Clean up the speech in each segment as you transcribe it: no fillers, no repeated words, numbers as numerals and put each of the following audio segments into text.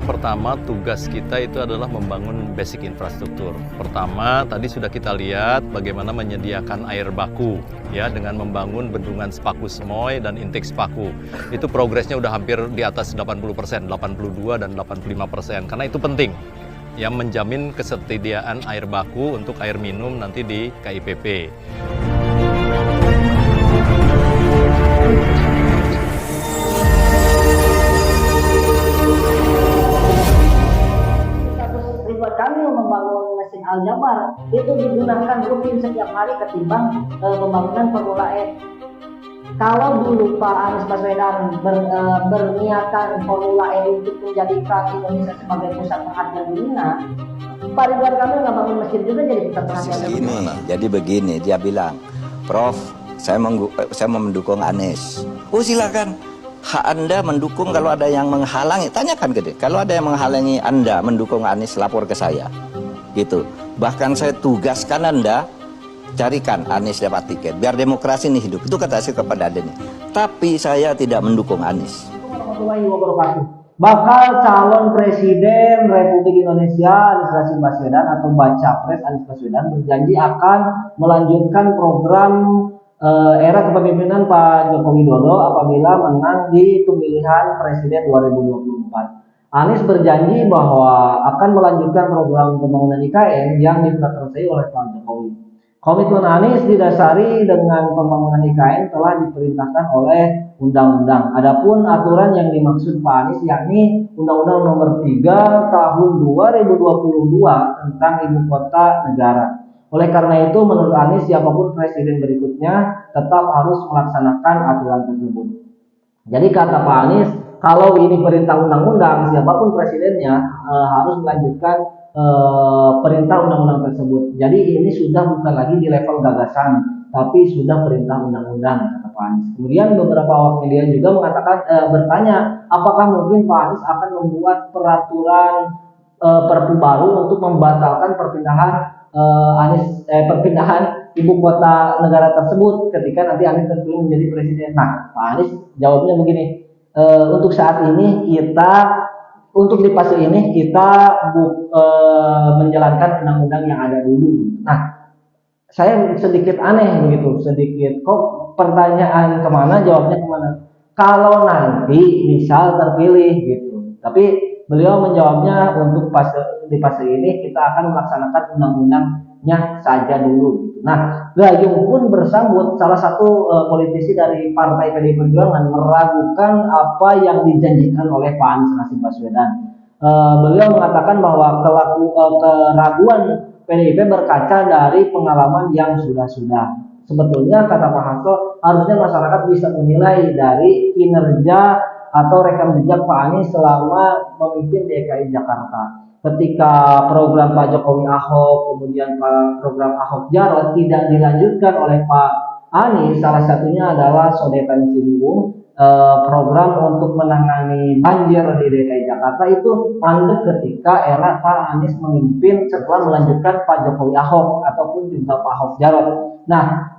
Pertama, tugas kita itu adalah membangun basic infrastruktur. Pertama, tadi sudah kita lihat bagaimana menyediakan air baku ya dengan membangun bendungan Sepaku Semoy dan intake Sepaku. Itu progresnya udah hampir di atas 80%, 82 dan 85%. Karena itu penting yang menjamin ketersediaan air baku untuk air minum nanti di KIPP. Kami membangun mesin Aljabar itu digunakan rutin setiap hari ketimbang pembangunan Formula E. Kalau dulu Pak Anies Baswedan berniatan Formula E untuk menjadikan Indonesia sebagai pusat perhatian dunia, Pak Ridwan Kamil nggak bangun mesin juga jadi pusat perhatian dunia. Jadi begini, dia bilang, Prof, saya mendukung Anies. Oh silakan. Hak Anda mendukung, kalau ada yang menghalangi, tanyakan ke dia. Kalau ada yang menghalangi Anda mendukung Anies, lapor ke saya. Gitu. Bahkan saya tugaskan Anda, carikan Anies dapat tiket. Biar demokrasi ini hidup. Itu kata saya kepada Denny. Tapi saya tidak mendukung Anies. Bakal calon presiden Republik Indonesia Anies Rashid Baswedan atau baca pres Anies Baswedan berjanji akan melanjutkan program era kepemimpinan Pak Joko Widodo apabila menang di pemilihan presiden 2024. Anies berjanji bahwa akan melanjutkan program pembangunan IKN yang diprakarsai oleh Pak Jokowi. Komitmen Anies didasari dengan pembangunan IKN telah diperintahkan oleh undang-undang. Adapun aturan yang dimaksud Pak Anies yakni Undang-Undang Nomor 3 Tahun 2022 tentang Ibu Kota Negara. Oleh karena itu, menurut Anies, siapapun presiden berikutnya tetap harus melaksanakan aturan tersebut. Jadi kata Pak Anies, kalau ini perintah undang-undang, siapapun presidennya harus melanjutkan perintah undang-undang tersebut. Jadi ini sudah bukan lagi di level gagasan, tapi sudah perintah undang-undang, kata Pak Anies. Kemudian beberapa awak media juga mengatakan bertanya, apakah mungkin Pak Anies akan membuat peraturan Perpu baru untuk membatalkan perpindahan ibu kota negara tersebut ketika nanti Anies terpilih menjadi presiden. Nah, Pak Anies jawabnya begini, untuk saat ini untuk di fase ini kita menjalankan undang-undang yang ada dulu. Nah, saya sedikit aneh begitu, kok pertanyaan kemana, jawabnya kemana. Kalau nanti misal terpilih gitu, tapi beliau menjawabnya untuk di fase ini kita akan melaksanakan undang-undangnya saja dulu. Nah, Gayung pun bersambut, salah satu politisi dari Partai PDI Perjuangan meragukan apa yang dijanjikan oleh Pak Anies Rashid Baswedan. Beliau mengatakan bahwa keraguan PDIP berkaca dari pengalaman yang sudah-sudah. Sebetulnya kata Pak Hasto, harusnya masyarakat bisa menilai dari kinerja atau rekam jejak Pak Anies selama memimpin DKI Jakarta. Ketika program Pak Jokowi Ahok, kemudian program Ahok Jarot tidak dilanjutkan oleh Pak Anies, salah satunya adalah Sodetan Ciliwung, program untuk menangani banjir di DKI Jakarta itu mandek ketika era Pak Anies memimpin setelah melanjutkan Pak Jokowi Ahok ataupun juga Pak Ahok Jarot. Nah,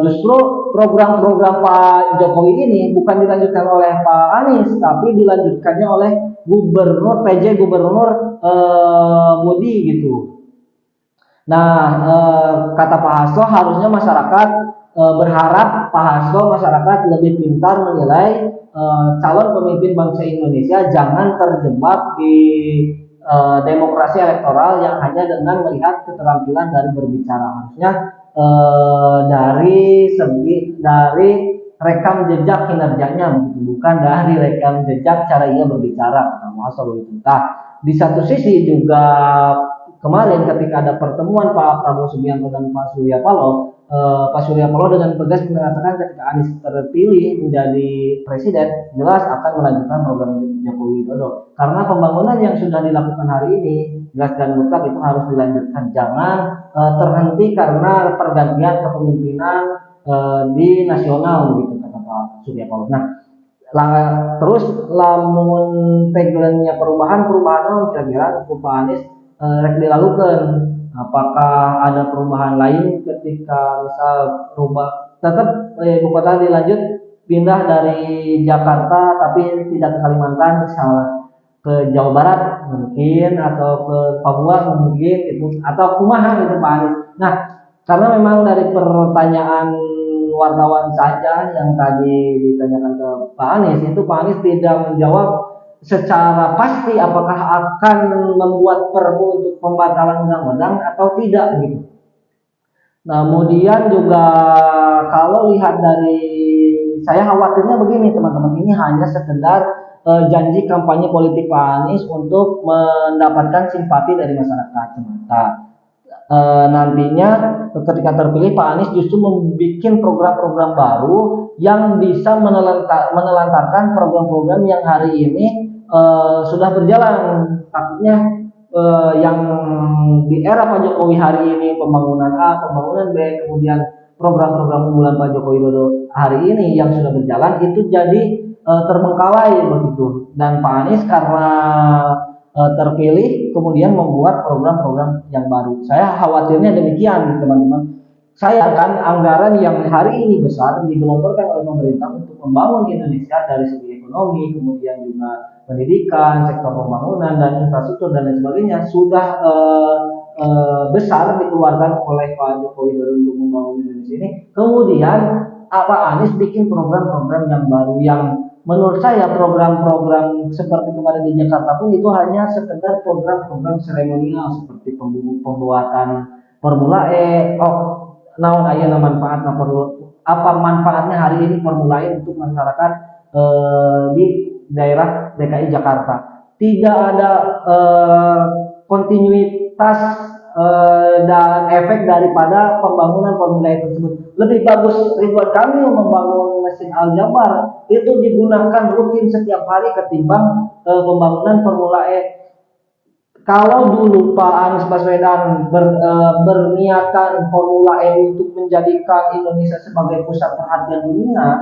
justru program-program Pak Jokowi ini bukan dilanjutkan oleh Pak Anies, tapi dilanjutkannya oleh PJ Gubernur Budi gitu. Nah, kata Pak Hasto, harusnya masyarakat berharap Pak Hasto, masyarakat lebih pintar menilai calon pemimpin bangsa Indonesia, jangan terjebak di demokrasi elektoral yang hanya dengan melihat keterampilan dari berbicara. Harusnya dari rekam jejak kinerjanya, bukan dari rekam jejak cara ia berbicara, kata Pak Hasto begitu. Nah, di satu sisi juga kemarin ketika ada pertemuan Pak Prabowo Subianto dan Pak Surya Paloh, Pak Surya Paloh dengan tegas mengatakan ketika Anies terpilih menjadi presiden, jelas akan melanjutkan program Joko Widodo. Karena pembangunan yang sudah dilakukan hari ini, jelas dan mutlak itu harus dilanjutkan. Jangan terhenti karena pergantian kepemimpinan di nasional, gitu kata Pak Surya Paloh. Nah, terus lamun tagline-nya perubahan kira-kira Pak Anies rek dilakukan. Apakah ada perubahan lain ketika misal tetap ibu kota dilanjut pindah dari Jakarta tapi tidak ke Kalimantan, misalnya ke Jawa Barat mungkin, atau ke Papua mungkin itu, atau kumaha gitu Pak Anies. Nah, karena memang dari pertanyaan wartawan saja yang tadi ditanyakan ke Pak Anies, itu Pak Anies tidak menjawab secara pasti apakah akan membuat perpu untuk pembatalan undang-undang atau tidak gitu. Nah, kemudian juga kalau lihat dari, saya khawatirnya begini teman-teman, ini hanya sekedar janji kampanye politik Pak Anies untuk mendapatkan simpati dari masyarakat semata. Nantinya ketika terpilih Pak Anies justru membuat program-program baru yang bisa menelantarkan program-program yang hari ini sudah berjalan. Takutnya yang di era Pak Jokowi hari ini pembangunan A, pembangunan B, kemudian program-program unggulan Pak Jokowi Dodo hari ini yang sudah berjalan itu jadi terbengkalai begitu. Dan Pak Anies karena terpilih kemudian membuat program-program yang baru. Saya khawatirnya demikian teman-teman. Saya kan anggaran yang hari ini besar digelontorkan oleh pemerintah untuk membangun Indonesia dari segi ekonomi, kemudian juga pendidikan, sektor pembangunan dan infrastruktur dan lain sebagainya sudah besar dikeluarkan oleh Pak Jokowi Dodo untuk membangun Indonesia ini. Kemudian Pak Anies bikin program-program yang baru yang menurut saya program-program seperti kemarin di Jakarta pun itu hanya sekedar program-program seremonial seperti pembuatan Formula E. Naon aya manfaatna, apa manfaatnya hari ini Formula E untuk masyarakat di daerah DKI Jakarta? Tidak ada kontinuitas dan efek daripada pembangunan Formula E tersebut. Lebih bagus Ridwan Kamil membangun Masjid Al Jabar itu digunakan rutin setiap hari ketimbang pembangunan Formula E. Kalau dulu Pak Anies Baswedan berniatan Formula E untuk menjadikan Indonesia sebagai pusat perhatian dunia,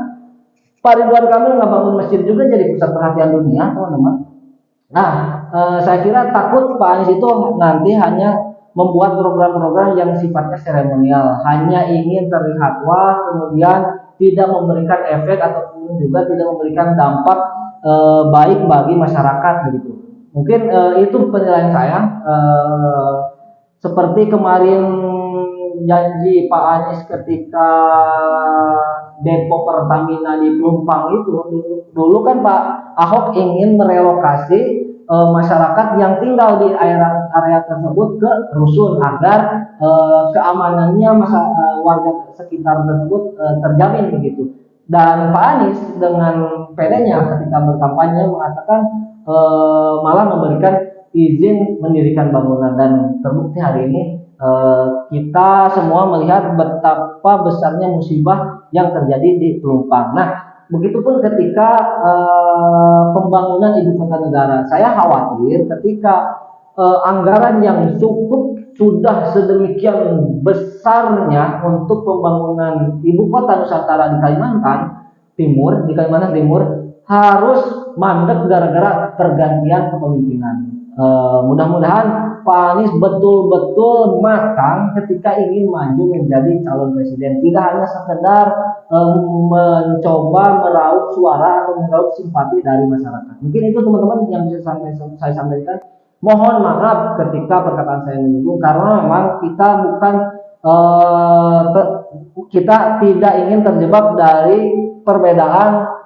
Pak Ridwan Kamil nggak bangun masjid juga jadi pusat perhatian dunia, teman-teman. Nah, saya kira takut Pak Anies itu nanti hanya membuat program-program yang sifatnya seremonial, hanya ingin terlihat wah, kemudian tidak memberikan efek ataupun juga tidak memberikan dampak baik bagi masyarakat begitu. Mungkin itu penilaian saya. Seperti kemarin janji Pak Anies ketika depo Pertamina di Pelumpang itu, dulu kan Pak Ahok ingin merelokasi masyarakat yang tinggal di area tersebut ke rusun agar keamanannya warga sekitar tersebut terjamin begitu. Dan Pak Anies dengan pedenya ketika berkampanye mengatakan malah memberikan izin mendirikan bangunan, dan terbukti hari ini kita semua melihat betapa besarnya musibah yang terjadi di Pelumpang. Nah, begitupun ketika pembangunan ibu kota negara, saya khawatir ketika anggaran yang cukup sudah sedemikian besarnya untuk pembangunan ibu kota Nusantara di Kalimantan Timur harus mandek gara-gara pergantian kepemimpinan. Mudah-mudahan Pak Anies betul-betul matang ketika ingin maju menjadi calon presiden, tidak hanya sekedar mencoba meraup suara atau meraup simpati dari masyarakat. Mungkin itu teman-teman yang bisa saya sampaikan. Mohon maaf ketika perkataan saya menyinggung, karena memang kita bukan kita tidak ingin terjebak dari perbedaan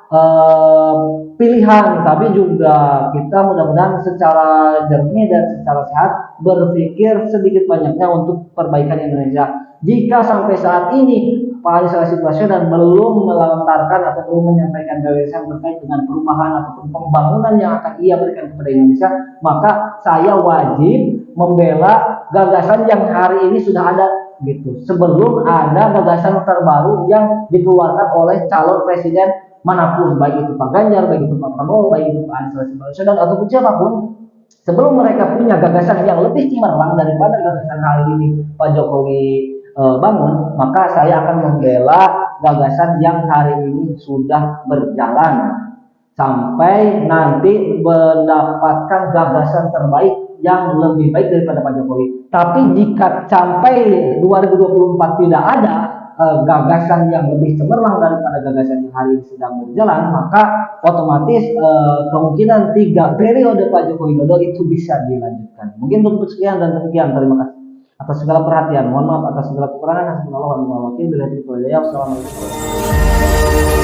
pilihan, tapi juga kita mudah-mudahan secara jernih dan secara sehat berpikir sedikit banyaknya untuk perbaikan Indonesia. Jika sampai saat ini Pak Anies Baswedan belum melontarkan atau belum menyampaikan gagasan terkait dengan perubahan ataupun pembangunan yang akan ia berikan kepada Indonesia, maka saya wajib membela gagasan yang hari ini sudah ada gitu, sebelum ada gagasan terbaru yang dikeluarkan oleh calon presiden manapun, baik itu Pak Ganjar, baik itu Pak Prabowo, baik itu Pak Anies Baswedan ataupun siapapun. Sebelum mereka punya gagasan yang lebih cemerlang daripada gagasan hari ini Pak Jokowi bangun, maka saya akan membela gagasan yang hari ini sudah berjalan sampai nanti mendapatkan gagasan terbaik yang lebih baik daripada Pak Jokowi. Tapi jika sampai 2024 tidak ada gagasan yang lebih cemerlang daripada gagasan yang hari ini sedang berjalan, maka otomatis kemungkinan 3 periode Pak Joko Widodo itu bisa dilanjutkan. Mungkin cukup sekian dan demikian. Terima kasih atas segala perhatian. Mohon maaf atas segala kekurangan. Assalamualaikum warahmatullahi wabarakatuh.